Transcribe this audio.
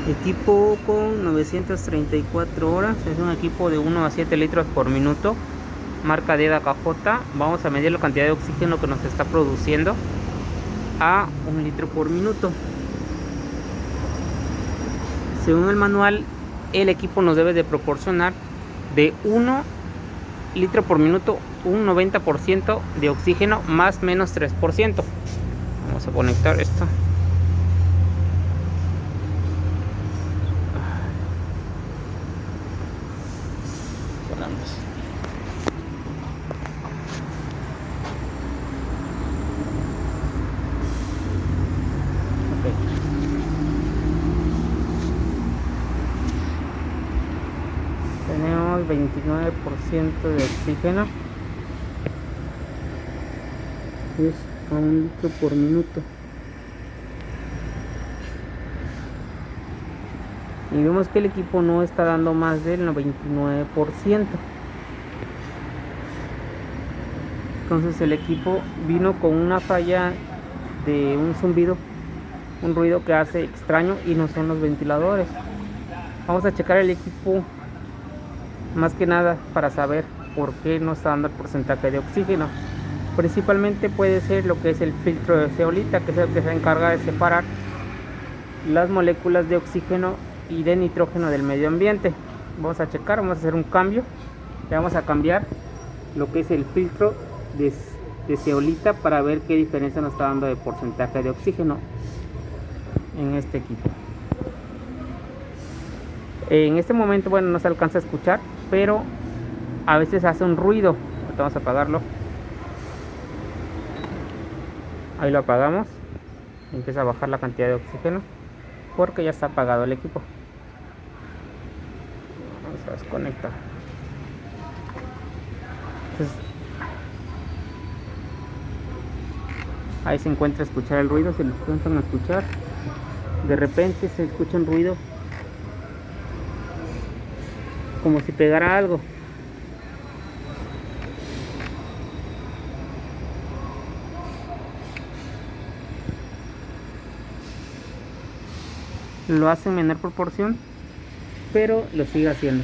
Equipo con 934 horas. Es un equipo de 1 a 7 litros por minuto. Marca DKJ. Vamos a medir la cantidad de oxígeno que nos está produciendo a 1 litro por minuto. Según el manual, el equipo nos debe de proporcionar de 1 litro por minuto un 90% de oxígeno más menos 3%. Vamos a conectar esto. Tenemos 29% de oxígeno, es a 1 litro por minuto, y vemos que el equipo no está dando más del 99%. Entonces el equipo vino con una falla de un zumbido, un ruido que hace extraño, y no son los ventiladores. Vamos a checar el equipo más que nada para saber por qué no está dando el porcentaje de oxígeno. Principalmente puede ser lo que es el filtro de zeolita, que es el que se encarga de separar las moléculas de oxígeno y de nitrógeno del medio ambiente. Vamos a checar, vamos a hacer un cambio. Le vamos a cambiar lo que es el filtro de zeolita para ver qué diferencia nos está dando de porcentaje de oxígeno en este equipo. En este momento, bueno, no se alcanza a escuchar, pero a veces hace un ruido. Vamos a apagarlo. Ahí lo apagamos. Empieza a bajar la cantidad de oxígeno porque ya está apagado el equipo. Vamos a desconectar. Entonces, ahí se encuentra escuchar el ruido. Si lo encuentran a escuchar, de repente se escucha un ruido como si pegara algo. Lo hace en menor proporción, pero lo sigue haciendo.